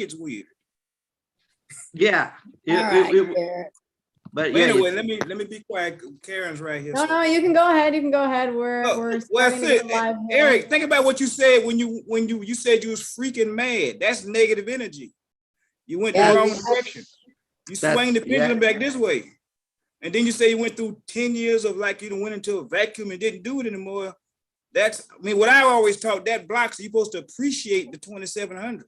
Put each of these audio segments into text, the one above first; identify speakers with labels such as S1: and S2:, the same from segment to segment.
S1: think it's weird.
S2: Yeah.
S3: All right, Garrett.
S2: But
S1: But
S2: yeah,
S1: anyway, let me be quiet. Karen's right here.
S3: No,
S1: so-
S3: no, you can go ahead. You can go ahead.
S1: Well,
S3: We're starting to
S1: sis,
S3: get live here.
S1: Eric, think about what you said when you said you was freaking mad. That's negative energy. You went the
S3: Yeah,
S1: wrong
S3: you-
S1: direction. You
S2: That's-
S1: swing the pendulum
S2: yeah.
S1: back this way. And then you say you went through 10 years of like you went into a vacuum and didn't do it anymore. That's, I mean, what I always taught, that blocks, you're supposed to appreciate the 2,700.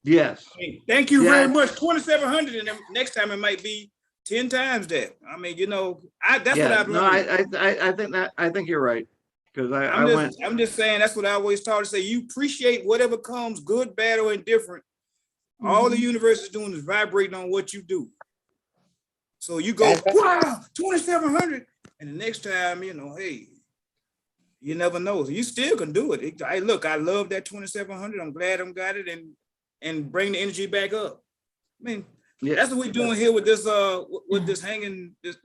S2: yes.
S1: I mean, thank you
S2: Yeah.
S1: very much. 2,700, and then next time it might be 10 times that. I mean, that's what I've
S2: No,
S1: learned.
S2: I think you're right. Because I went,
S1: I'm just saying that's what I always taught to say. You appreciate whatever comes, good, bad, or indifferent. All the universe is doing is vibrating on what you do. So you go,
S3: That's-
S1: wow, 2,700, and the next time, hey, you never know. You still can do it. Look, I love that 2,700. I'm glad I got it, and bring the energy back up. I mean,
S2: yeah,
S1: that's what we're doing here with this hanging this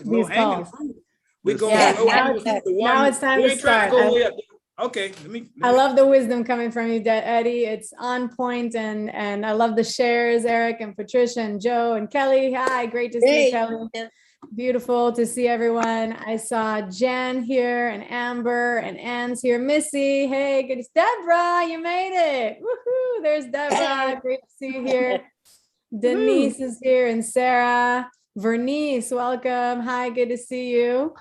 S1: low hanging
S3: calls.
S1: fruit. We
S2: This-
S1: go
S3: Yeah,
S1: low
S3: now
S1: hanging
S3: it's-
S1: fruit, the
S3: now
S1: one-
S3: it's time
S1: we
S3: to
S1: ain't trying
S3: start.
S1: go way up there. Okay,
S3: I love the wisdom coming from you, Eddie. It's on point, and I love the shares, Eric and Patricia and Joe and Kelly. Hi, great to see
S4: Hey.
S3: you, Kelly. Beautiful to see everyone. I saw Jan here and Amber and Ann's here. Missy, hey, good. Deborah, you made it. Woohoo! There's Deborah. Great to see you here. Denise is here and Sarah. Vernice, welcome. Hi, good to see you.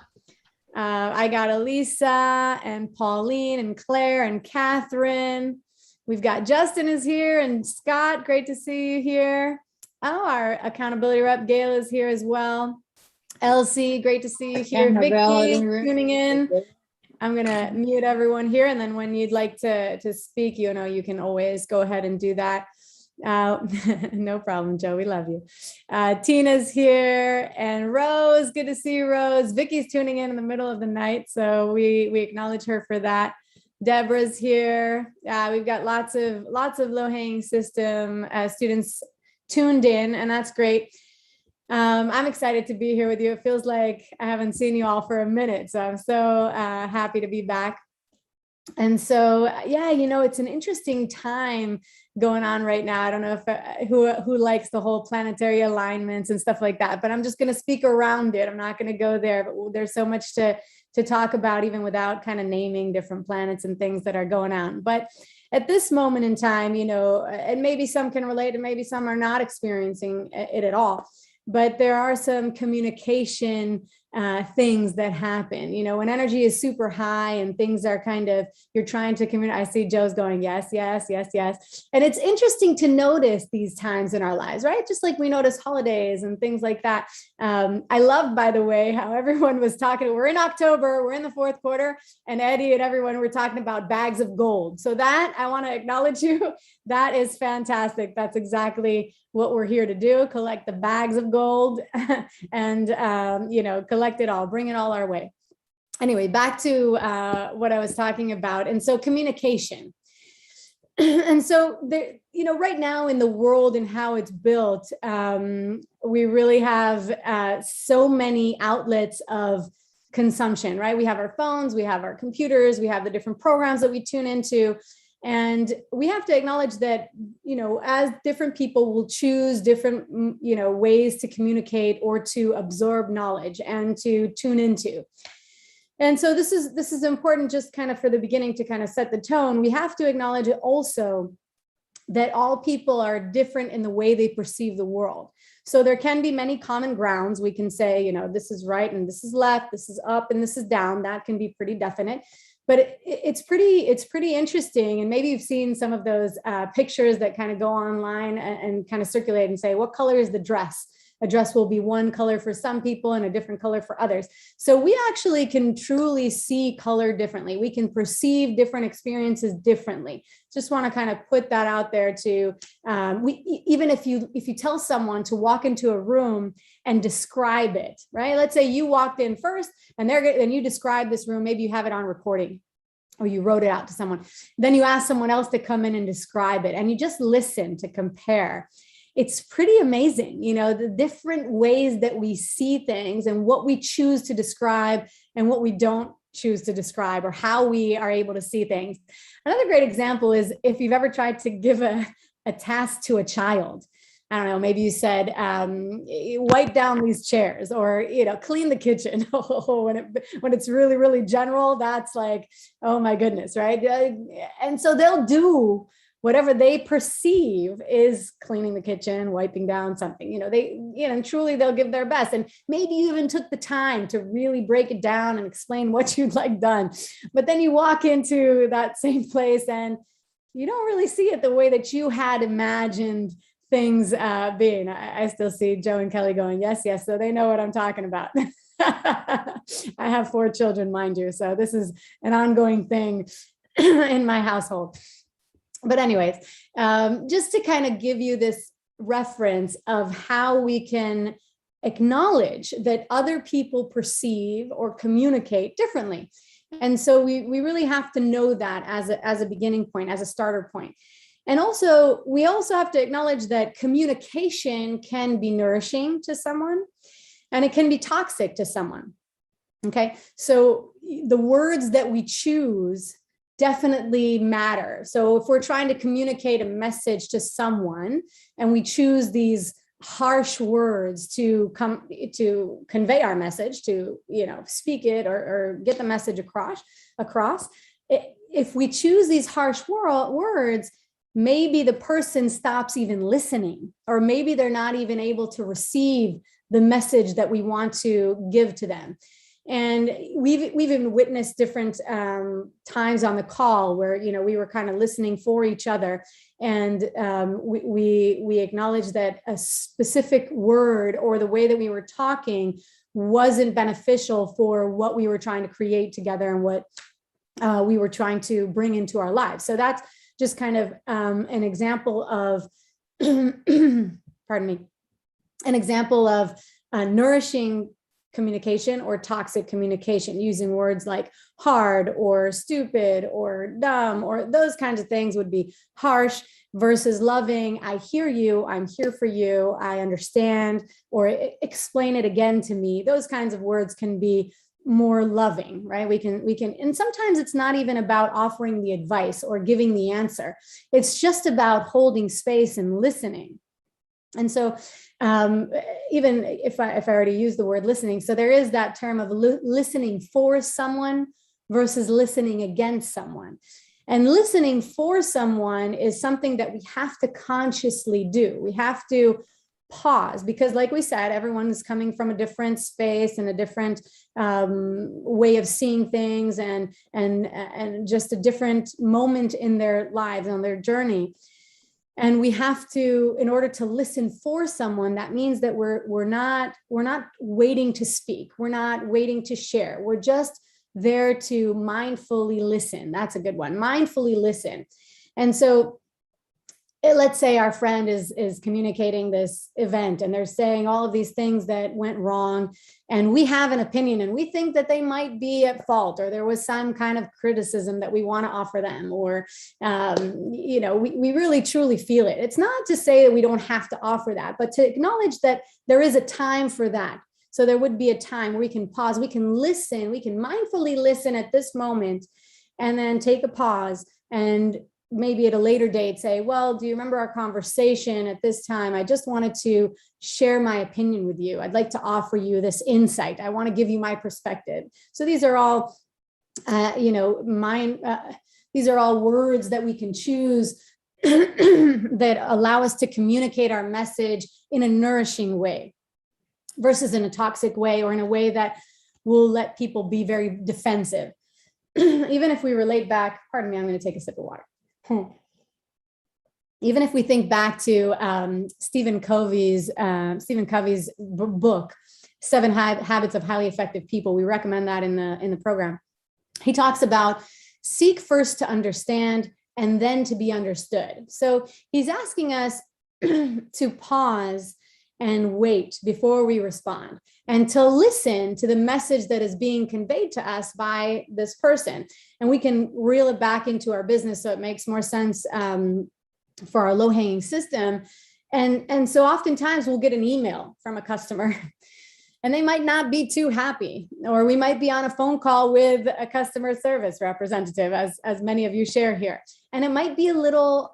S3: I got Elisa and Pauline and Claire and Catherine. We've got Justin is here and Scott. Great to see you here. Oh, our accountability rep Gail is here as well. Elsie, great to see you here. And Mabel Vicky in the room. tuning in. I'm gonna mute everyone here, and then when you'd like to speak, you can always go ahead and do that. No problem, Joe. We love you. Tina's here and Rose. Good to see you, Rose. Vicky's tuning in the middle of the night, so we acknowledge her for that. Deborah's here. We've got lots of low-hanging system students tuned in, and that's great. I'm excited to be here with you. It feels like I haven't seen you all for a minute, so I'm so happy to be back. And so, yeah, it's an interesting time going on right now. I don't know if who likes the whole planetary alignments and stuff like that, but I'm just going to speak around it. I'm not going to go there, but there's so much to talk about, even without kind of naming different planets and things that are going on. But at this moment in time, and maybe some can relate and maybe some are not experiencing it at all, but there are some communication things that happen, when energy is super high and things are kind of, you're trying to communicate. I see Joe's going, yes, yes, yes, yes. And it's interesting to notice these times in our lives, right? Just like we notice holidays and things like that. I love, by the way, how everyone was talking. We're in October, we're in the fourth quarter, and Eddie and everyone were talking about bags of gold. So that, I want to acknowledge you. That is fantastic. That's exactly what we're here to do, collect the bags of gold and, collect it all, bring it all our way. Anyway, back to what I was talking about. And so communication. And so, right now in the world and how it's built, we really have so many outlets of consumption, right? We have our phones, we have our computers, we have the different programs that we tune into. And we have to acknowledge that, as different people will choose different, ways to communicate or to absorb knowledge and to tune into. And so this is important just kind of for the beginning to kind of set the tone. We have to acknowledge also that all people are different in the way they perceive the world. So there can be many common grounds. We can say, this is right and this is left, this is up and this is down. That can be pretty definite. But it's pretty interesting. And maybe you've seen some of those pictures that kind of go online and kind of circulate and say, what color is the dress? A dress will be one color for some people and a different color for others. So we actually can truly see color differently. We can perceive different experiences differently. Just want to kind of put that out there to, even if you tell someone to walk into a room and describe it, right? Let's say you walked in first and you describe this room, maybe you have it on recording or you wrote it out to someone. Then you ask someone else to come in and describe it and you just listen to compare. It's pretty amazing, the different ways that we see things and what we choose to describe and what we don't choose to describe or how we are able to see things. Another great example is if you've ever tried to give a task to a child. I don't know, maybe you said, wipe down these chairs, or, clean the kitchen. when it's really, really general, that's like, oh my goodness, right? And so they'll do whatever they perceive is cleaning the kitchen, wiping down something, and truly they'll give their best. And maybe you even took the time to really break it down and explain what you'd like done. But then you walk into that same place and you don't really see it the way that you had imagined things being. I still see Joe and Kelly going, yes, yes. So they know what I'm talking about. I have 4 children, mind you. So this is an ongoing thing in my household. But anyways, just to kind of give you this reference of how we can acknowledge that other people perceive or communicate differently. And so we really have to know that as a beginning point, as a starter point. And also, we also have to acknowledge that communication can be nourishing to someone and it can be toxic to someone. Okay, so the words that we choose definitely matter. So if we're trying to communicate a message to someone and we choose these harsh words to convey our message, to speak it or get the message across, if we choose these harsh words, maybe the person stops even listening, or maybe they're not even able to receive the message that we want to give to them. And we've even witnessed different times on the call where we were kind of listening for each other, and we acknowledged that a specific word or the way that we were talking wasn't beneficial for what we were trying to create together and what we were trying to bring into our lives. So that's just kind of an example of, pardon me, an example of nourishing communication or toxic communication, using words like hard or stupid or dumb, or those kinds of things would be harsh, versus loving. I hear you, I'm here for you, I understand, or explain it again to me. Those kinds of words can be more loving, right? We can, and sometimes it's not even about offering the advice or giving the answer. It's just about holding space and listening. And so even if I already used the word listening, so there is that term of listening for someone versus listening against someone. And listening for someone is something that we have to consciously do. We have to pause, because like we said, everyone is coming from a different space and a different way of seeing things, and just a different moment in their lives, on their journey. And we have to, in order to listen for someone, that means that we're not waiting to speak. We're not waiting to share. We're just there to mindfully listen. That's a good one. Mindfully listen. And so let's say our friend is communicating this event and they're saying all of these things that went wrong, and we have an opinion and we think that they might be at fault, or there was some kind of criticism that we want to offer them, or we really truly feel it. It's not to say that we don't have to offer that, but to acknowledge that there is a time for that. So there would be a time where we can pause, we can listen, we can mindfully listen at this moment, and then take a pause and maybe at a later date say, well, do you remember our conversation at this time? I just wanted to share my opinion with you. I'd like to offer you this insight. I want to give you my perspective. So these are all, these are all words that we can choose that allow us to communicate our message in a nourishing way versus in a toxic way, or in a way that will let people be very defensive. Even if we relate back, pardon me, I'm going to take a sip of water. Even if we think back to Stephen Covey's book, 7 Habits of Highly Effective People, we recommend that in the program. He talks about seek first to understand and then to be understood. So he's asking us to pause and wait before we respond, and to listen to the message that is being conveyed to us by this person. And we can reel it back into our business so it makes more sense for our low-hanging system. And so oftentimes we'll get an email from a customer and they might not be too happy, or we might be on a phone call with a customer service representative, as many of you share here. And it might be a little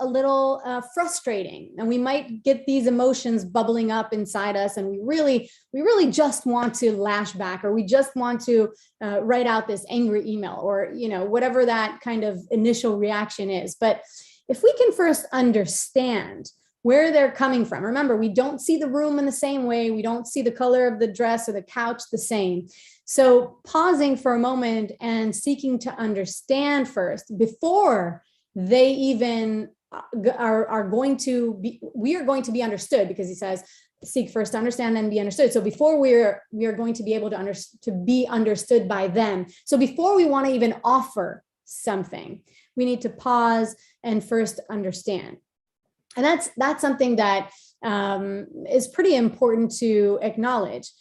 S3: frustrating, and we might get these emotions bubbling up inside us, and we really just want to lash back, or we just want to write out this angry email, or whatever that kind of initial reaction is. But if we can first understand where they're coming from. Remember, we don't see the room in the same way. We don't see the color of the dress or the couch the same. So pausing for a moment and seeking to understand first before they even are going to be, we are going to be understood, because he says, seek first to understand, then be understood. So before we are going to be able to be understood by them. So before we want to even offer something, we need to pause and first understand. And that's something that is pretty important to acknowledge.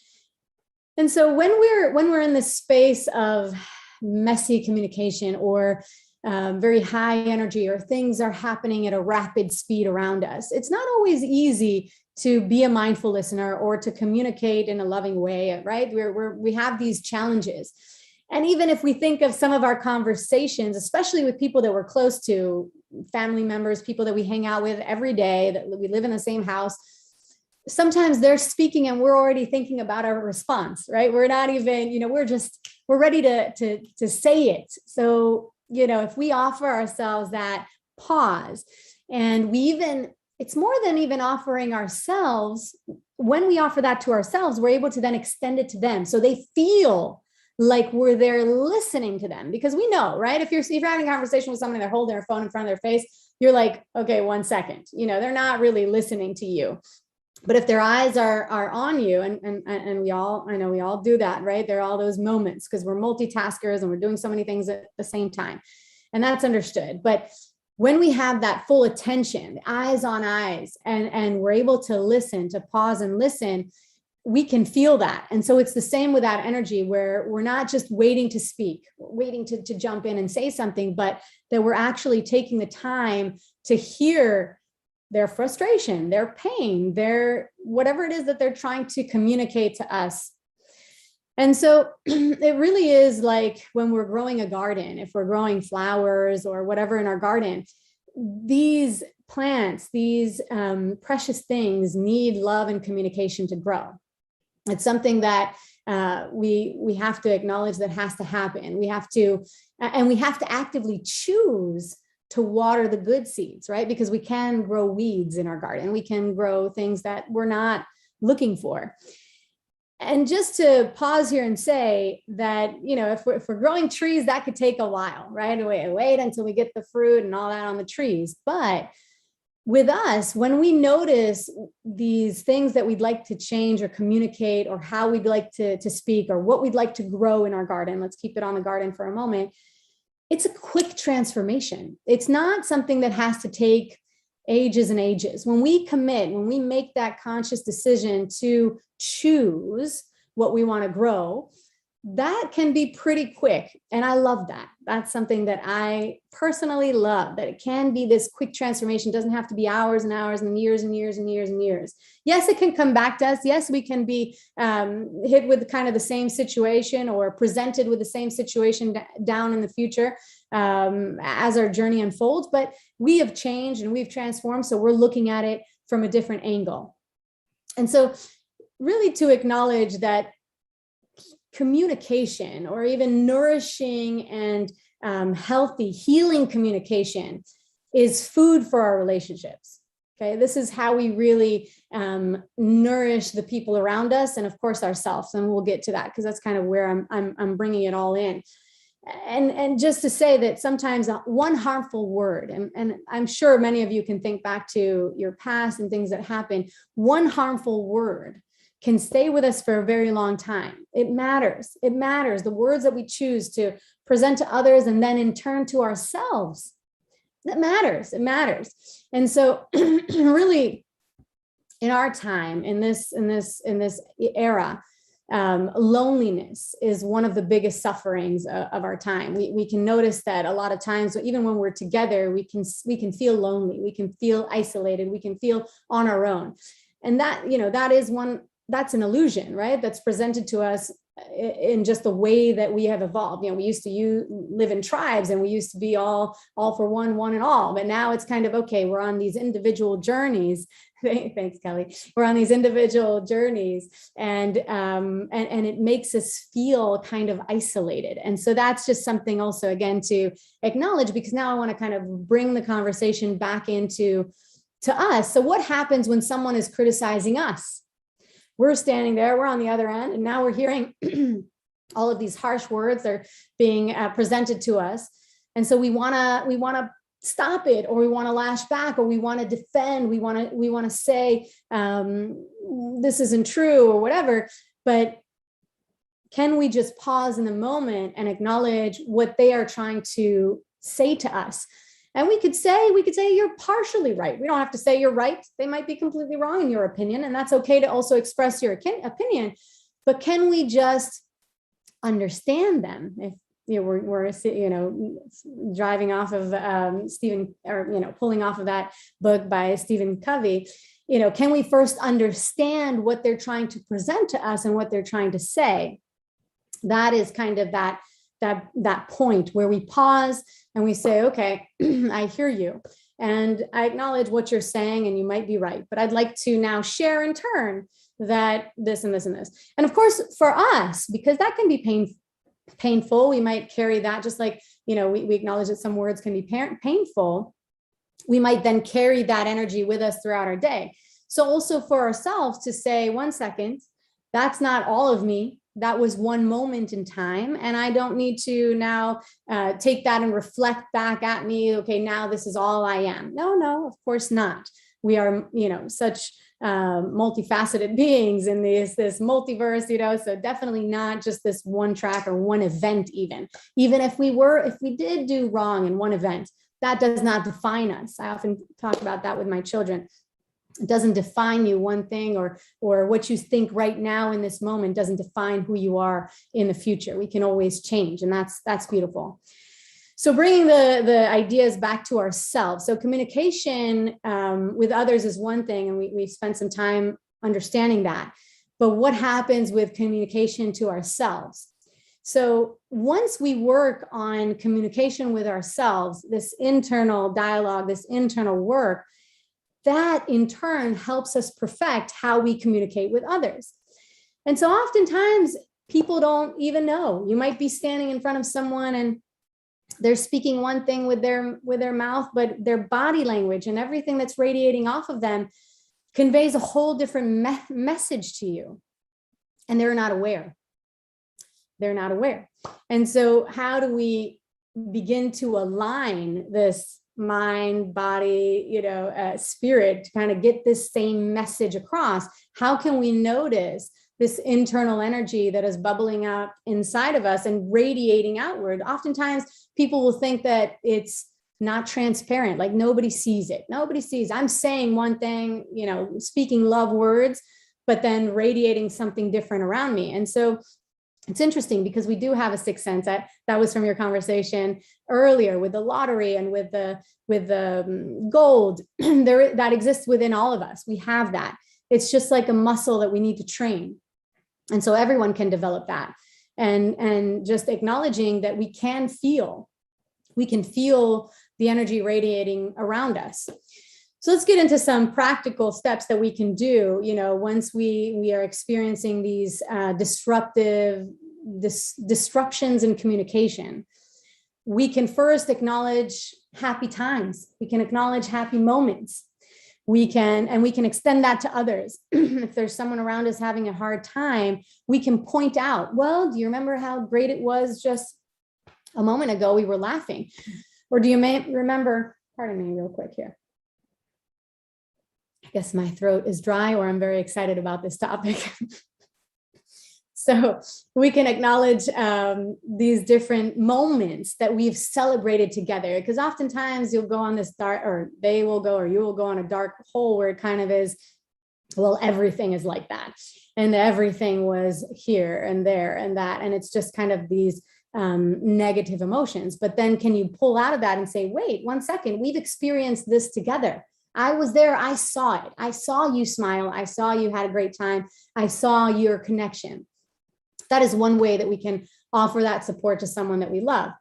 S3: And so when we're in this space of messy communication, or very high energy, or things are happening at a rapid speed around us, it's not always easy to be a mindful listener or to communicate in a loving way, right? We have these challenges. And even if we think of some of our conversations, especially with people that we're close to, family members, people that we hang out with every day, that we live in the same house, sometimes they're speaking and we're already thinking about our response, right? We're not even, we're ready to say it. So, if we offer ourselves that pause, and it's more than even offering ourselves. When we offer that to ourselves, we're able to then extend it to them, so they feel like we're there listening to them. Because we know, right? If you're having a conversation with someone, they're holding their phone in front of their face, you're like, okay, 1 second, they're not really listening to you. But if their eyes are on you, and I know we all do that, right? There are all those moments because we're multitaskers and we're doing so many things at the same time. And that's understood. But when we have that full attention, eyes on eyes, and we're able to listen, to pause and listen, we can feel that. And so it's the same with that energy, where we're not just waiting to speak, waiting to jump in and say something, but that we're actually taking the time to hear their frustration, their pain, their whatever it is that they're trying to communicate to us. And so it really is like when we're growing a garden, if we're growing flowers or whatever in our garden, these plants, these precious things need love and communication to grow. It's something that we have to acknowledge that has to happen. We have to actively choose to water the good seeds, right? Because we can grow weeds in our garden. We can grow things that we're not looking for. And just to pause here and say that, if we're growing trees, that could take a while, right? Wait until we get the fruit and all that on the trees. But with us, when we notice these things that we'd like to change or communicate, or how we'd like to speak, or what we'd like to grow in our garden, let's keep it on the garden for a moment. It's a quick transformation. It's not something that has to take ages and ages. When we commit, when we make that conscious decision to choose what we want to grow, that can be pretty quick. And I love that. That's something that I personally love, that it can be this quick transformation. It doesn't have to be hours and hours and years and years and years and years. Yes, it can come back to us. Yes, we can be hit with kind of the same situation, or presented with the same situation down in the future as our journey unfolds. But we have changed and we've transformed. So we're looking at it from a different angle. And so really to acknowledge that communication, or even nourishing and healthy, healing communication, is food for our relationships. Okay, this is how we really nourish the people around us, and of course ourselves. And we'll get to that, because that's kind of where I'm bringing it all in. And just to say that sometimes one harmful word, and I'm sure many of you can think back to your past and things that happen. One harmful word can stay with us for a very long time. It matters. It matters. The words that we choose to present to others, and then in turn to ourselves, that matters. It matters. And so really in our time, in this era, loneliness is one of the biggest sufferings of our time. We can notice that a lot of times, even when we're together, we can feel lonely. We can feel isolated. We can feel on our own. And that, that is one that's an illusion, right? That's presented to us in just the way that we have evolved. We used to live in tribes, and we used to be all for one and all. But now it's kind of, okay, we're on these individual journeys. Thanks, Kelly. We're on these individual journeys, and it makes us feel kind of isolated. And so that's just something also, again, to acknowledge, because now I want to kind of bring the conversation back to us. So what happens when someone is criticizing us? We're standing there, we're on the other end, and now we're hearing all of these harsh words are being presented to us. And so we want to stop it, or we want to lash back, or we want to defend, we want to say this isn't true or whatever. But can we just pause in the moment and acknowledge what they are trying to say to us? And we could say you're partially right. We don't have to say you're right. They might be completely wrong in your opinion, and that's okay to also express your opinion. But can we just understand them? If we're driving off of Stephen, or pulling off of that book by Stephen Covey, can we first understand what they're trying to present to us and what they're trying to say? That is kind of that point where we pause and we say, okay, I hear you, and I acknowledge what you're saying, and you might be right, but I'd like to now share in turn that this and this and this. And of course, for us, because that can be painful, we might carry that, just like, we acknowledge that some words can be painful. We might then carry that energy with us throughout our day. So also for ourselves to say, 1 second, that's not all of me. That was one moment in time, and I don't need to now take that and reflect back at me. Okay, now this is all I am. No, of course not. We are, such multifaceted beings in this multiverse, so definitely not just this one track or one event. Even if we did do wrong in one event, that does not define us. I often talk about that with my children. It doesn't define you, one thing, or what you think right now in this moment doesn't define who you are in the future. We can always change, and that's beautiful. So bringing the ideas back to ourselves. So communication with others is one thing, and we've spent some time understanding that. But what happens with communication to ourselves? So once we work on communication with ourselves, this internal dialogue, this internal work, that in turn helps us perfect how we communicate with others. And so oftentimes people don't even know. You might be standing in front of someone and they're speaking one thing with their mouth, but their body language and everything that's radiating off of them conveys a whole different message to you. And they're not aware. They're not aware. And so how do we begin to align this mind, body, spirit to kind of get this same message across? How can we notice this internal energy that is bubbling up inside of us and radiating outward? Oftentimes people will think that it's not transparent, like nobody sees it. Nobody sees, I'm saying one thing, speaking love words, but then radiating something different around me. And so it's interesting because we do have a sixth sense. That was from your conversation earlier with the lottery and with the gold that exists within all of us. We have that. It's just like a muscle that we need to train. And so everyone can develop that. And just acknowledging that we can feel the energy radiating around us. So let's get into some practical steps that we can do, once we are experiencing these disruptions in communication. We can first acknowledge happy times. We can acknowledge happy moments. We can extend that to others. If there's someone around us having a hard time, we can point out, well, do you remember how great it was just a moment ago? We were laughing. Or do you remember, pardon me real quick here. I guess my throat is dry, or I'm very excited about this topic. So we can acknowledge these different moments that we've celebrated together, because oftentimes you'll go on this dark, or they will go, or you will go on a dark hole where it kind of is, well, everything is like that. And everything was here and there and that. And it's just kind of these negative emotions. But then can you pull out of that and say, wait, 1 second, we've experienced this together. I was there. I saw it. I saw you smile. I saw you had a great time. I saw your connection. That is one way that we can offer that support to someone that we love.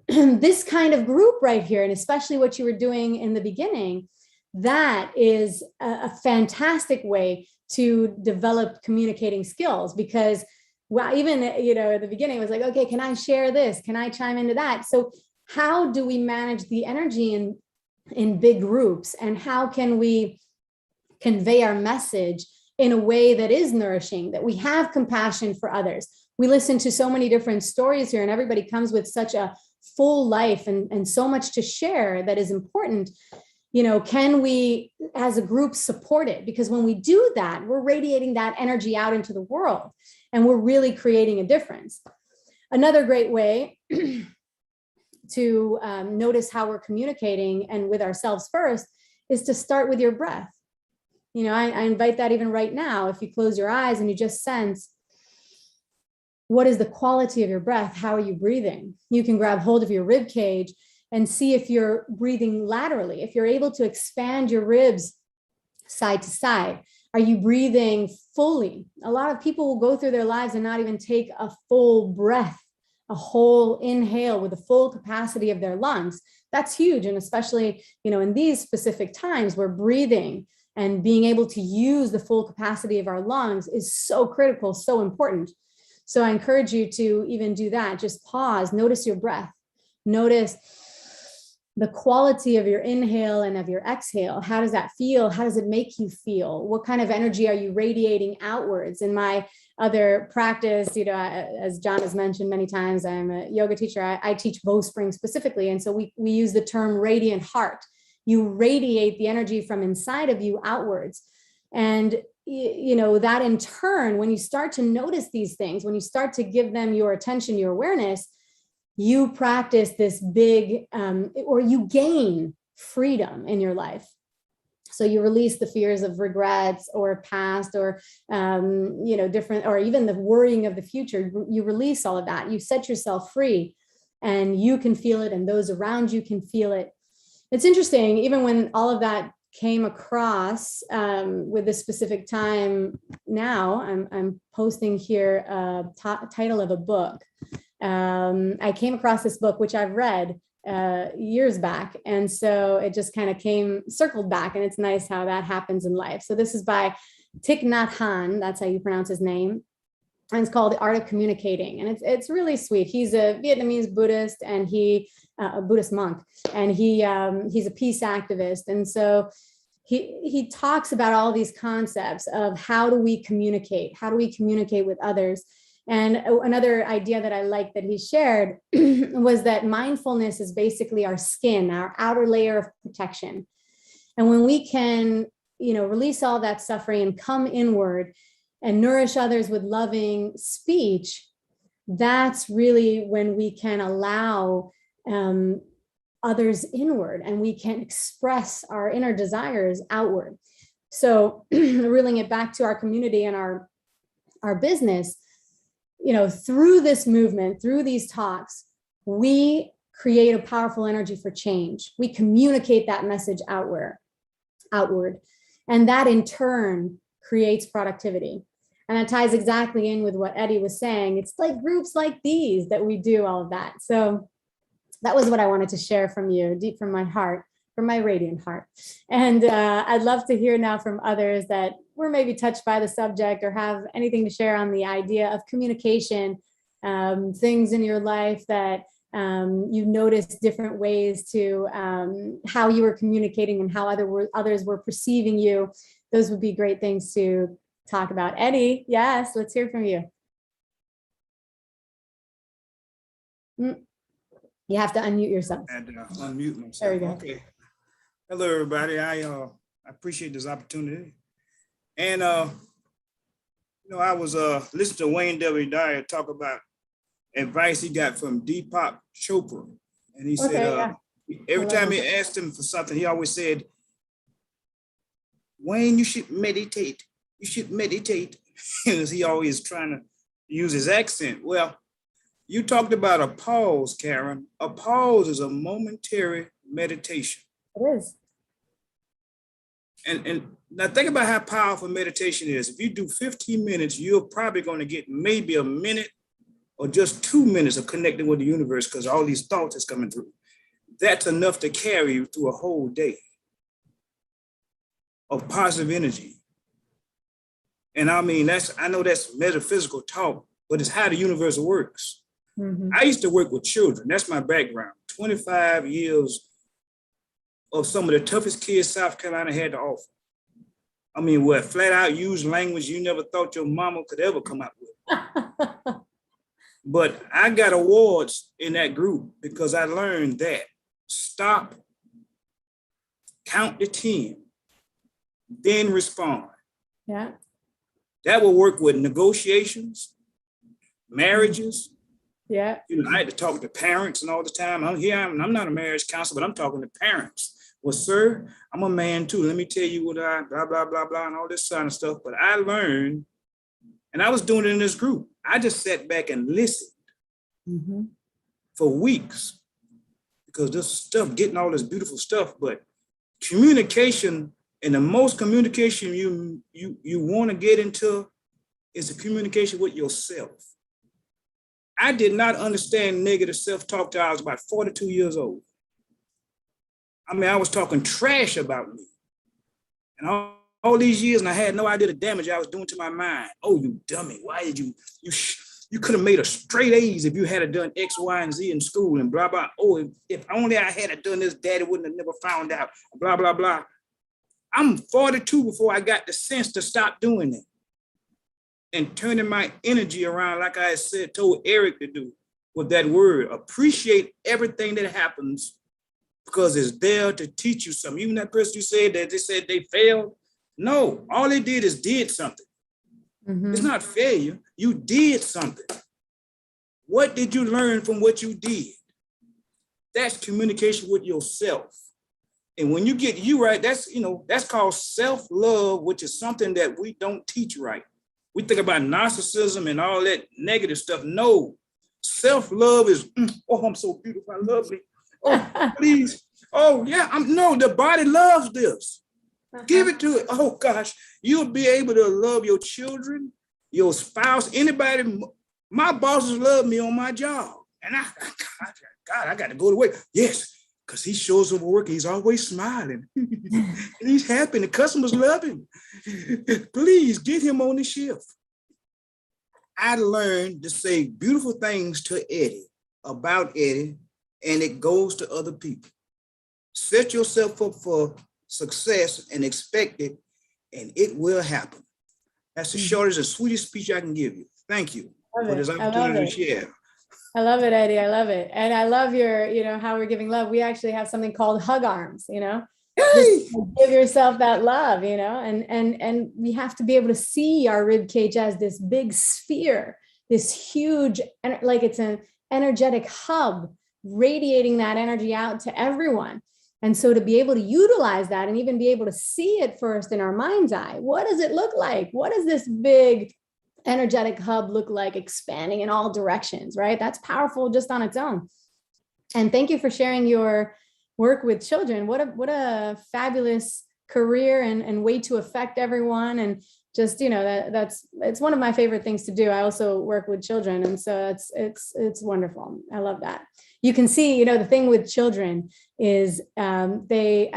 S3: This kind of group right here, and especially what you were doing in the beginning, that is a fantastic way to develop communicating skills, because well, even, at the beginning it was like, okay, can I share this? Can I chime into that? So how do we manage the energy in big groups, and how can we convey our message in a way that is nourishing, that we have compassion for others? We listen to so many different stories here, and everybody comes with such a full life and so much to share that is important. Can we as a group support it? Because when we do that, we're radiating that energy out into the world, and we're really creating a difference. Another great way to notice how we're communicating and with ourselves first is to start with your breath. I invite that even right now. If you close your eyes and you just sense, what is the quality of your breath? How are you breathing? You can grab hold of your rib cage and see if you're breathing laterally, if you're able to expand your ribs side to side. Are you breathing fully? A lot of people will go through their lives and not even take a full breath, a whole inhale with the full capacity of their lungs. That's huge. And especially, in these specific times where breathing and being able to use the full capacity of our lungs is so critical, so important. So I encourage you to even do that. Just pause, notice your breath, notice the quality of your inhale and of your exhale. How does that feel? How does it make you feel? What kind of energy are you radiating outwards? In my other practice, as John has mentioned many times, I'm a yoga teacher. I teach Bowspring specifically. And so we use the term radiant heart. You radiate the energy from inside of you outwards. And that in turn, when you start to notice these things, when you start to give them your attention, your awareness, you practice this big, or you gain freedom in your life. So you release the fears of regrets or past or, different, or even the worrying of the future. You release all of that. You set yourself free, and you can feel it, and those around you can feel it. It's interesting, even when all of that came across with this specific time now, I'm posting here a title of a book. I came across this book, which I've read years back. And so it just kind of circled back, and it's nice how that happens in life. So this is by Thich Nhat Hanh, that's how you pronounce his name. And it's called The Art of Communicating. And it's really sweet. He's a Vietnamese Buddhist, and a Buddhist monk, and he's a peace activist. And so he talks about all these concepts of how do we communicate with others. And another idea that I like that he shared was that mindfulness is basically our skin, our outer layer of protection. And when we can, release all that suffering and come inward and nourish others with loving speech, that's really when we can allow others inward, and we can express our inner desires outward. So reeling it back to our community and our business, through this movement, through these talks, we create a powerful energy for change. We communicate that message outward. And that in turn creates productivity. And it ties exactly in with what Eddie was saying. It's like groups like these that we do all of that. So that was what I wanted to share from you, deep from my heart, from my radiant heart. And I'd love to hear now from others that were maybe touched by the subject or have anything to share on the idea of communication, things in your life that you've noticed different ways to how you were communicating and how others were perceiving you. Those would be great things to talk about. Eddie, yes, let's hear from you. You have to unmute yourself.
S1: And unmute myself.
S3: There we go.
S1: Okay. Hello, everybody. I appreciate this opportunity. And I was listening to Wayne W. Dyer talk about advice he got from Deepak Chopra, and he said every time he asked him for something, he always said, "Wayne, you should meditate. You should meditate." He always trying to use his accent. Well, you talked about a pause, Karen. A pause is a momentary meditation.
S3: It is.
S1: And now think about how powerful meditation is. If you do 15 minutes, you're probably going to get maybe a minute or just 2 minutes of connecting with the universe because all these thoughts is coming through. That's enough to carry you through a whole day of positive energy. And I mean, I know that's metaphysical talk, but it's how the universe works.
S3: Mhm.
S1: I used to work with children. That's my background. 25 years of some of the toughest kids South Carolina had to offer. I mean, what flat out use language you never thought your mama could ever come up with. But I got awards in that group because I learned that stop, count to 10, then respond.
S3: Yeah.
S1: That will work with negotiations, marriages.
S3: Yeah.
S1: You know, I had to talk to parents and all the time. I'm not a marriage counselor, but I'm talking to parents. Well, sir, I'm a man too. Let me tell you what I blah, blah, blah, blah, and all this kind of stuff. But I learned, and I was doing it in this group. I just sat back and listened for weeks because this stuff, getting all this beautiful stuff, but communication, and the most communication you want to get into is the communication with yourself. I did not understand negative self-talk till I was about 42 years old. I mean, I was talking trash about me. And all these years, and I had no idea the damage I was doing to my mind. Oh, you dummy. Why did you could have made a straight A's if you had done X, Y, and Z in school and blah, blah. Oh, if only I had done this, daddy wouldn't have never found out, blah, blah, blah. I'm 42 before I got the sense to stop doing that and turning my energy around, like I said, told Eric to do with that word. Appreciate everything that happens because it's there to teach you something. Even that person you said that they said they failed. No, all they did something. It's not failure. You did something. What did you learn from what you did? That's communication with yourself. And when you get you right, that's called self-love, which is something that we don't teach right. We think about narcissism and all that negative stuff. No, self-love is, oh, I'm so beautiful, I love me. Oh, please. Oh, yeah, no, the body loves this. Give it to it. Oh, gosh, you'll be able to love your children, your spouse, anybody. My bosses love me on my job. And I got to go to work. Yes, because he shows up at work, he's always smiling. And he's happy, the customers love him. Please get him on the shift. I learned to say beautiful things to Eddie, about Eddie, and it goes to other people. Set yourself up for success and expect it, and it will happen. That's the shortest and sweetest speech I can give you. Thank you for this opportunity to share.
S3: I love it, Eddie. I love it. And I love your, how we're giving love. We actually have something called hug arms, just give yourself that love, and we have to be able to see our rib cage as this big sphere, this huge, like it's an energetic hub radiating that energy out to everyone. And so to be able to utilize that and even be able to see it first in our mind's eye, what does it look like? What does this big energetic hub look like expanding in all directions, right? That's powerful just on its own. And thank you for sharing your work with children. What a fabulous career and way to affect everyone. And just, it's one of my favorite things to do. I also work with children. And so it's wonderful. I love that. You can see, the thing with children is they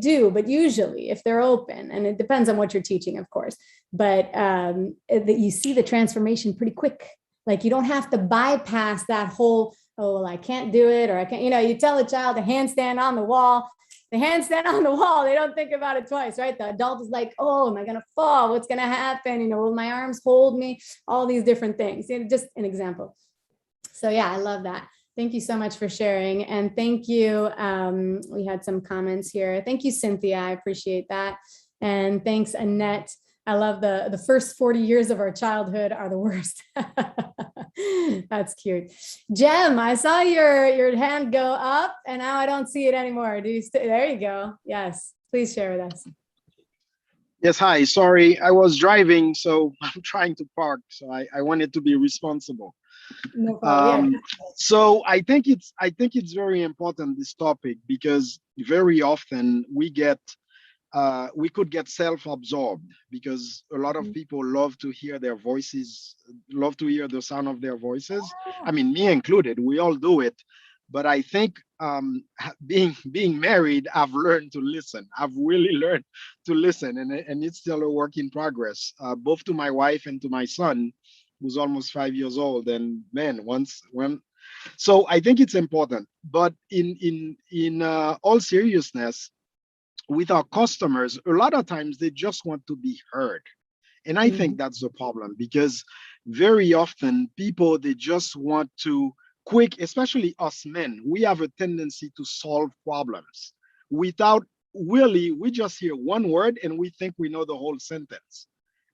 S3: do, but usually if they're open, and it depends on what you're teaching, of course, but that you see the transformation pretty quick. Like you don't have to bypass that whole, oh, well, I can't do it, or I can't, you tell a child to handstand on the wall. The handstand on the wall, they don't think about it twice, right? The adult is like, oh, am I going to fall? What's going to happen? Will my arms hold me? All these different things. Just an example. So yeah, I love that. Thank you so much for sharing. And thank you. We had some comments here. Thank you, Cynthia. I appreciate that. And thanks, Annette. I love the first 40 years of our childhood are the worst. That's cute. Jem, I saw your hand go up and now I don't see it anymore. There you go. Yes, please share with us.
S4: Yes, hi. Sorry, I was driving, so I'm trying to park. So I wanted to be responsible.
S3: No problem. Yeah.
S4: So I think it's very important, this topic, because very often we get we could get self-absorbed because a lot of people love to hear their voices, love to hear the sound of their voices. I mean, me included, we all do it. But I think being married, I've learned to listen. I've really learned to listen, and it's still a work in progress, both to my wife and to my son, who's almost 5 years old. And man, so I think it's important. But in all seriousness, with our customers, a lot of times they just want to be heard. And I think that's the problem, because very often people, they just want to quick, especially us men, we have a tendency to solve problems without really, we just hear one word and we think we know the whole sentence.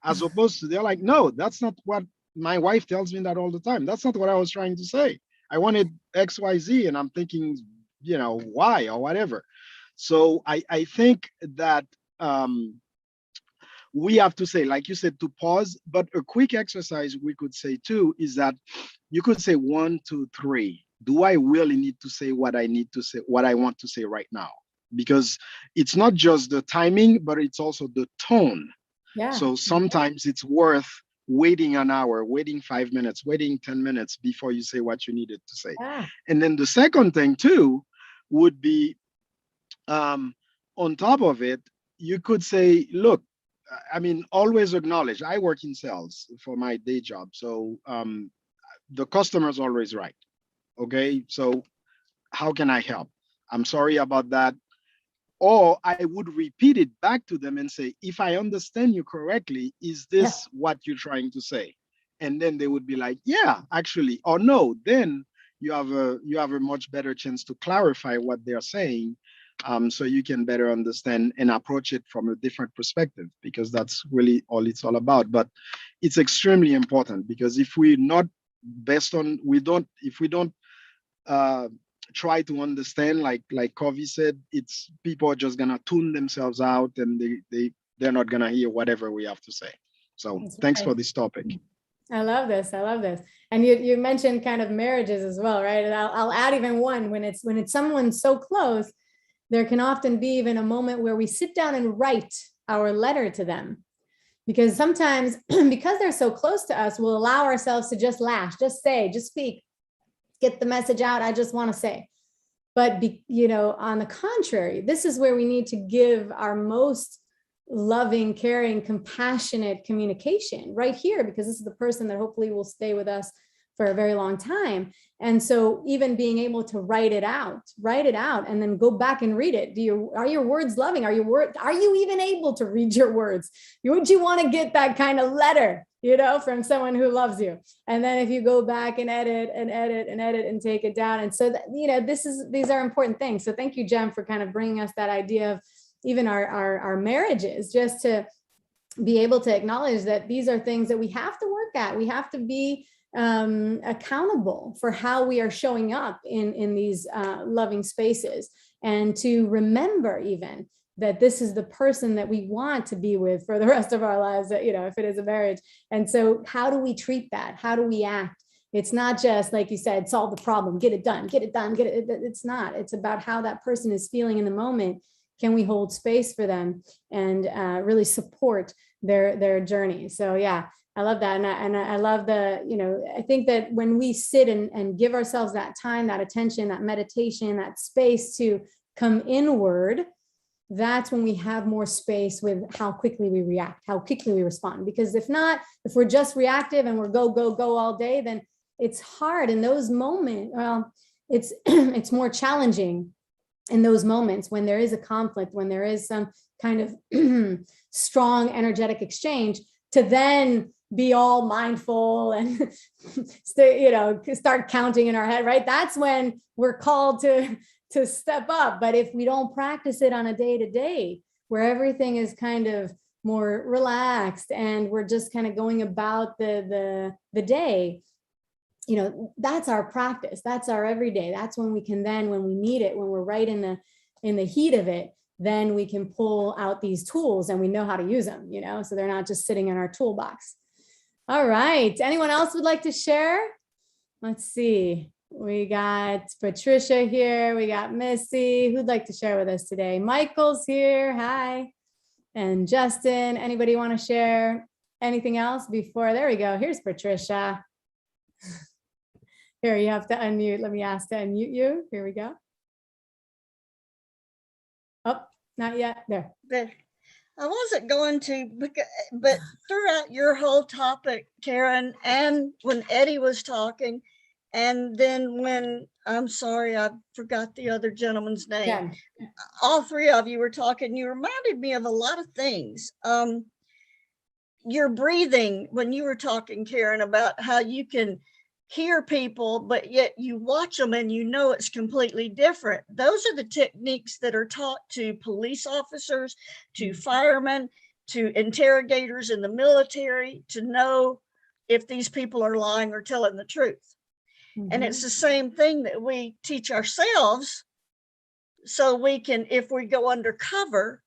S4: As opposed to, they're like, no, that's not what my wife tells me that all the time. That's not what I was trying to say. I wanted X, Y, Z, and I'm thinking, why or whatever. So I think that we have to say, like you said, to pause. But a quick exercise we could say too is that you could say 1, 2, 3. Do I really need to say what I need to say, what I want to say right now? Because it's not just the timing, but it's also the tone.
S3: Yeah.
S4: So sometimes it's worth waiting an hour, waiting 5 minutes, waiting 10 minutes before you say what you needed to say.
S3: Yeah.
S4: And then the second thing too would be, on top of it, you could say, look, I mean, always acknowledge, I work in sales for my day job. So the customer's always right. Okay, so how can I help? I'm sorry about that. Or I would repeat it back to them and say, if I understand you correctly, is this what you're trying to say? And then they would be like, yeah, actually, or no, then you have a much better chance to clarify what they're saying, so you can better understand and approach it from a different perspective, because that's really all it's all about. But it's extremely important, because if we're not if we don't try to understand, like Covey said, it's people are just gonna tune themselves out, and they're not gonna hear whatever we have to say. So thanks for this topic.
S3: I love this. I love this. And you mentioned kind of marriages as well, right? And I'll add even one, when it's someone so close, there can often be even a moment where we sit down and write our letter to them. Because sometimes, because they're so close to us, we'll allow ourselves to just lash, just say, just speak, get the message out. I just want to say. But, on the contrary, this is where we need to give our most loving, caring, compassionate communication right here, because this is the person that hopefully will stay with us for a very long time. And so even being able to write it out and then go back and read it. Are your words loving? Are you even able to read your words? Would you want to get that kind of letter, from someone who loves you? And then if you go back and edit and take it down. And so that, these are important things. So thank you, Jem, for kind of bringing us that idea of even our marriages, just to be able to acknowledge that these are things that we have to work at. We have to be accountable for how we are showing up in these loving spaces, and to remember even that this is the person that we want to be with for the rest of our lives, if it is a marriage. And so how do we treat that? How do we act? It's not just, like you said, solve the problem, get it done, it's not. It's about how that person is feeling in the moment. Can we hold space for them and really support their journey? So yeah, I love that. And I love I think that when we sit and give ourselves that time, that attention, that meditation, that space to come inward, that's when we have more space with how quickly we react, how quickly we respond. Because if we're just reactive and we're go all day, then it's hard in those moments. Well, it's more challenging in those moments when there is a conflict, when there is some kind of strong energetic exchange, to then be all mindful and start counting in our head, right? That's when we're called to step up. But if we don't practice it on a day-to-day, where everything is kind of more relaxed and we're just kind of going about the day, that's our practice. That's our everyday. That's when we can then, when we need it, when we're right in the heat of it, then we can pull out these tools and we know how to use them, so they're not just sitting in our toolbox. All right. Anyone else would like to share? Let's see. We got Patricia here. We got Missy. Who'd like to share with us today? Michael's here. Hi. and Justin. Anybody want to share anything else before? There we go. Here's Patricia. Here, you have to unmute. Let me ask to unmute you. Here we go. Oh, not yet. There.
S5: But I wasn't going to, but throughout your whole topic, Karen, and when Eddie was talking, and then when, I'm sorry, I forgot the other gentleman's name.
S3: Yeah.
S5: All three of you were talking, you reminded me of a lot of things. Your breathing, when you were talking, Karen, about how you can hear people, but yet you watch them and you know it's completely different. Those are the techniques that are taught to police officers, to firemen, to interrogators in the military, to know if these people are lying or telling the truth. And it's the same thing that we teach ourselves, so we can, if we go undercover,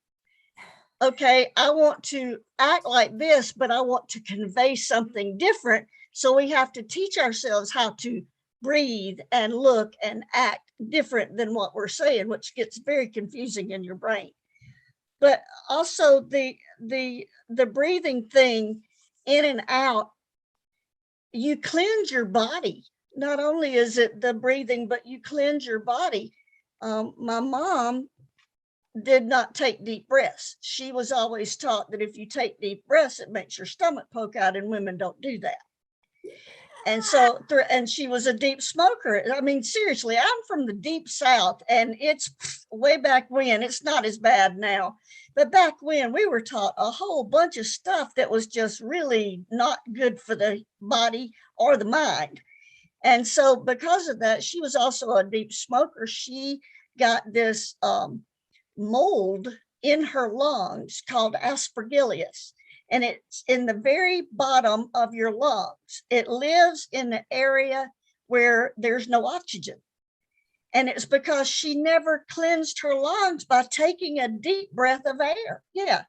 S5: okay, I want to act like this, but I want to convey something different. So we have to teach ourselves how to breathe and look and act different than what we're saying, which gets very confusing in your brain. But also the breathing thing in and out, you cleanse your body. Not only is it the breathing, but you cleanse your body. My mom did not take deep breaths. She was always taught that if you take deep breaths, it makes your stomach poke out, and women don't do that. And so, and she was a deep smoker. I mean, seriously, I'm from the deep South, and it's way back when. It's not as bad now, but back when we were taught a whole bunch of stuff that was just really not good for the body or the mind. And so because of that, she was also a deep smoker. She got this mold in her lungs called aspergillus, and it's in the very bottom of your lungs. It lives in the area where there's no oxygen. And it's because she never cleansed her lungs by taking a deep breath of air. Yeah.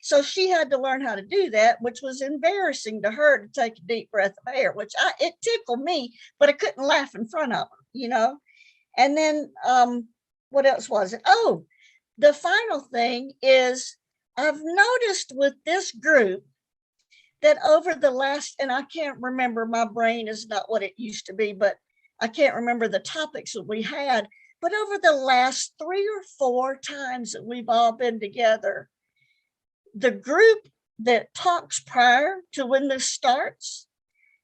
S5: So she had to learn how to do that, which was embarrassing to her to take a deep breath of air, which it tickled me, but I couldn't laugh in front of her, you know? And then what else was it? Oh, the final thing is, I've noticed with this group that over the last, and I can't remember, my brain is not what it used to be, but I can't remember the topics that we had, but over the last 3 or 4 times that we've all been together, the group that talks prior to when this starts,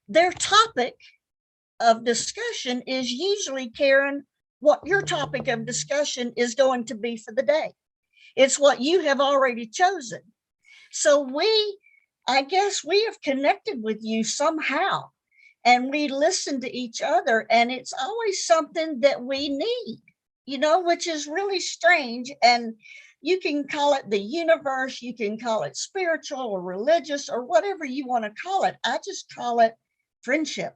S5: their topic of discussion is usually, Karen, what your topic of discussion is going to be for the day. It's what you have already chosen. So I guess we have connected with you somehow, and we listen to each other, and it's always something that we need, you know, which is really strange. And you can call it the universe, you can call it spiritual or religious or whatever you want to call it. I just call it friendship.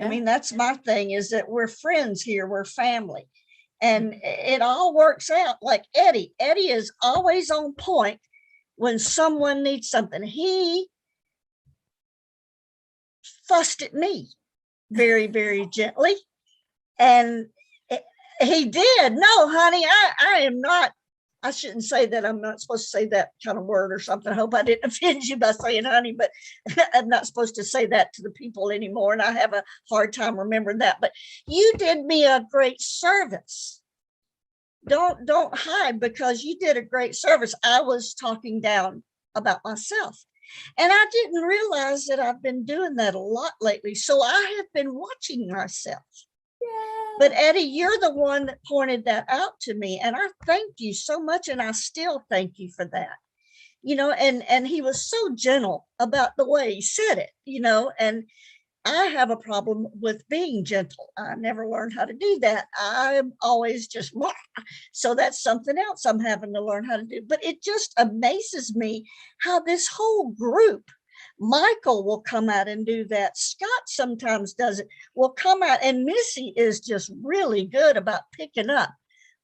S5: I mean, that's my thing, is that we're friends here, we're family. And it all works out. Like Eddie is always on point when someone needs something. He fussed at me very, very gently. And he did. No, honey, I am not. I shouldn't say that. I'm not supposed to say that kind of word or something. I hope I didn't offend you by saying honey, but I'm not supposed to say that to the people anymore. And I have a hard time remembering that. But you did me a great service. Don't hide, because you did a great service. I was talking down about myself, and I didn't realize that I've been doing that a lot lately. So I have been watching myself. But Eddie, you're the one that pointed that out to me, and I thank you so much, and I still thank you for that. You know, and he was so gentle about the way he said it, you know, and I have a problem with being gentle. I never learned how to do that. I'm always just, so that's something else I'm having to learn how to do. But it just amazes me how this whole group, Michael will come out and do that. Scott sometimes does it, will come out, and Missy is just really good about picking up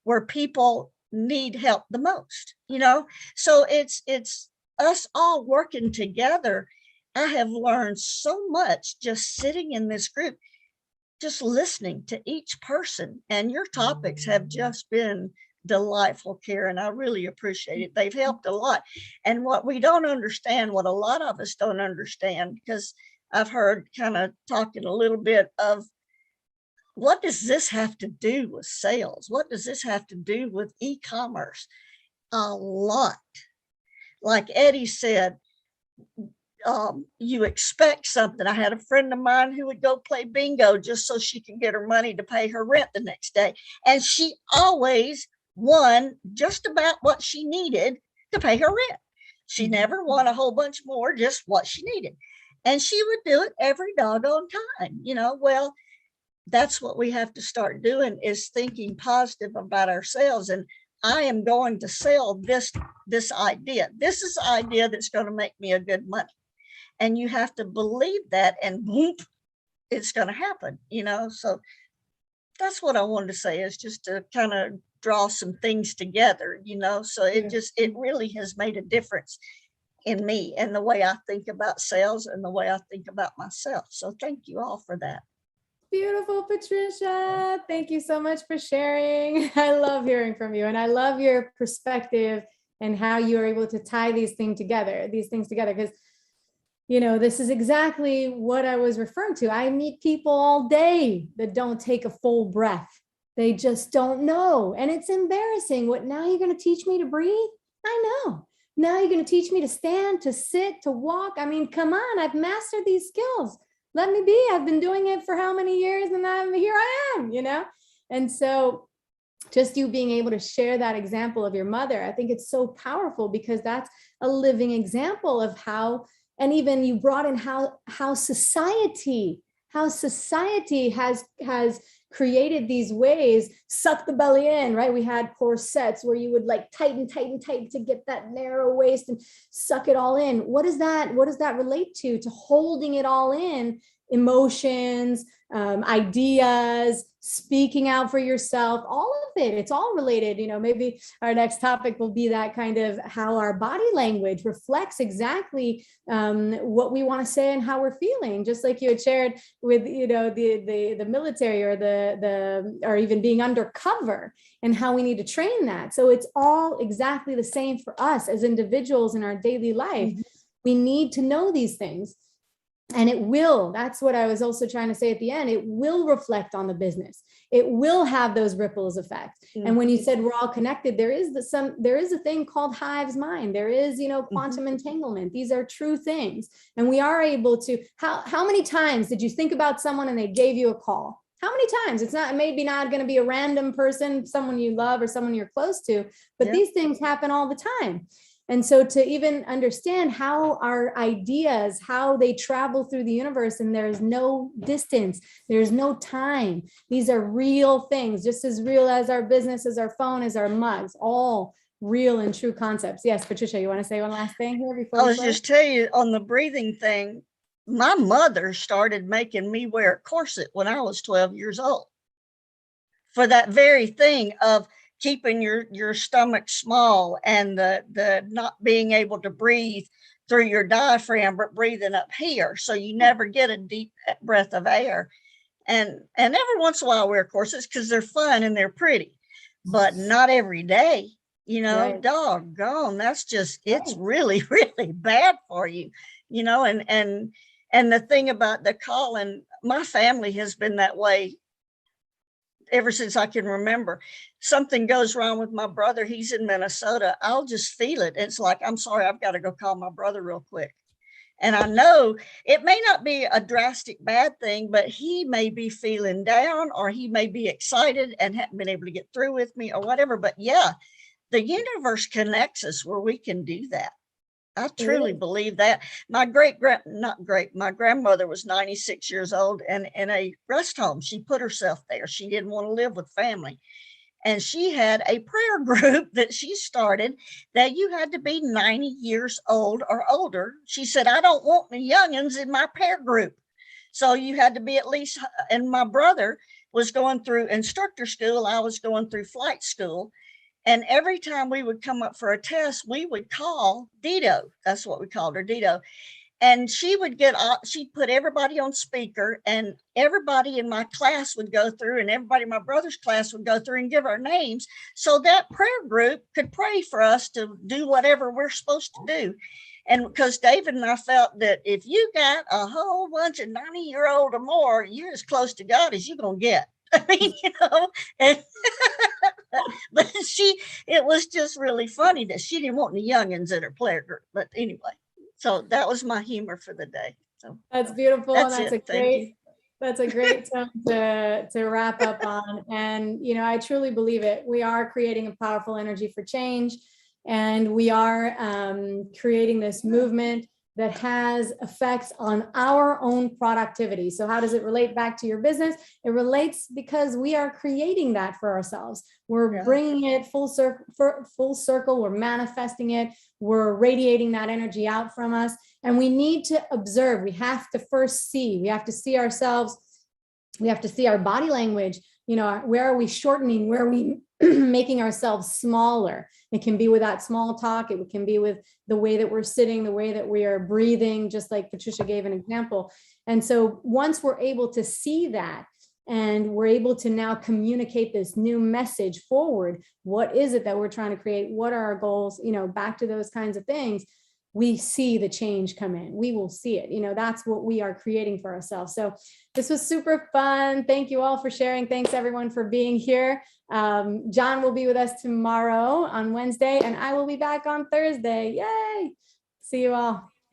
S5: where people need help the most, you know? So it's us all working together. I have learned so much just sitting in this group, just listening to each person, and your topics have just been delightful, Karen. I really appreciate it. They've helped a lot. And what we don't understand, what a lot of us don't understand, because I've heard kind of talking a little bit of, what does this have to do with sales? What does this have to do with e-commerce? A lot. Like Eddie said, you expect something. I had a friend of mine who would go play bingo just so she can get her money to pay her rent the next day. And she always won just about what she needed to pay her rent. She never won a whole bunch more, just what she needed. And she would do it every doggone time, you know. Well, that's what we have to start doing, is thinking positive about ourselves. And I am going to sell this idea. This is the idea that's going to make me a good money. And you have to believe that, and whoop, it's going to happen, you know. So that's what I wanted to say, is just to kind of draw some things together, you know. So it really has made a difference in me and the way I think about sales and the way I think about myself. So thank you all for that.
S3: Beautiful, Patricia. Thank you so much for sharing. I love hearing from you, and I love your perspective and how you are able to tie these things together, because, you know, this is exactly what I was referring to. I meet people all day that don't take a full breath. They just don't know. And it's embarrassing. What, now you're going to teach me to breathe? I know. Now you're going to teach me to stand, to sit, to walk. I mean, come on, I've mastered these skills. Let me be. I've been doing it for how many years, and here I am, you know? And so just you being able to share that example of your mother, I think it's so powerful, because that's a living example of how, and even you brought in how society has created these ways, suck the belly in, right? We had corsets where you would like tighten to get that narrow waist and suck it all in. What does that relate to holding it all in? Emotions, ideas, speaking out for yourself, all of it. It's all related. You know, maybe our next topic will be that kind of how our body language reflects exactly what we want to say and how we're feeling. Just like you had shared with, you know, the military, or or even being undercover, and how we need to train that. So it's all exactly the same for us as individuals in our daily life. Mm-hmm. We need to know these things. And it will, that's what I was also trying to say at the end, it will reflect on the business. It will have those ripples effects. Mm-hmm. And when you said we're all connected, there is a thing called hives mind. There is, you know, quantum entanglement. These are true things. And we are able to, how many times did you think about someone and they gave you a call? How many times? It's not, maybe not going to be a random person, someone you love or someone you're close to, but these things happen all the time. And so to even understand how our ideas, how they travel through the universe, and there's no distance, there's no time. These are real things, just as real as our business, as our phone, as our mugs, all real and true concepts. Yes, Patricia, you want to say one last thing here before?
S5: I was just tell you on the breathing thing, my mother started making me wear a corset when I was 12 years old for that very thing of keeping your stomach small, and the not being able to breathe through your diaphragm, but breathing up here, so you never get a deep breath of air. And every once in a while I wear corsets because they're fun and they're pretty, but not every day, you know. Right. Doggone, that's just, it's really, really bad for you, you know. And the thing about the calling, my family has been that way ever since I can remember. Something goes wrong with my brother, he's in Minnesota, I'll just feel it. It's like, I'm sorry, I've got to go call my brother real quick. And I know it may not be a drastic bad thing, but he may be feeling down, or he may be excited and haven't been able to get through with me or whatever. But yeah, the universe connects us where we can do that. I truly believe that. My my grandmother was 96 years old, and in a rest home, she put herself there. She didn't want to live with family. And she had a prayer group that she started that you had to be 90 years old or older. She said, I don't want the youngins in my prayer group. So you had to be at least, and my brother was going through instructor school. I was going through flight school. And every time we would come up for a test, we would call Dido. That's what we called her, Dido. and she would she'd put everybody on speaker, and everybody in my class would go through, and everybody in my brother's class would go through and give our names so that prayer group could pray for us to do whatever we're supposed to do. And because David and I felt that if you got a whole bunch of 90-year-old or more, you're as close to God as you're going to get. I mean, and but it was just really funny that she didn't want any youngins in her prayer group. But anyway, so that was my humor for the day. So
S3: That's beautiful.
S5: That's
S3: That's
S5: it.
S3: a
S5: Thank
S3: great, that's a great tone to wrap up on. And, I truly believe it. We are creating a powerful energy for change, and we are creating this movement that has effects on our own productivity. So how does it relate back to your business? It relates because we are creating that for ourselves. We're bringing it full circle. We're manifesting it. We're radiating that energy out from us. And we need to observe. We have to first see. We have to see ourselves. We have to see our body language. Where are we shortening? Where are we making ourselves smaller? It can be with that small talk. It can be with the way that we're sitting, the way that we are breathing, just like Patricia gave an example. And so once we're able to see that, and we're able to now communicate this new message forward, what is it that we're trying to create? What are our goals? Back to those kinds of things. We see the change come in. We will see it. That's what we are creating for ourselves. So this was super fun. Thank you all for sharing. Thanks everyone for being here. John will be with us tomorrow on Wednesday, and I will be back on Thursday. Yay. See you all.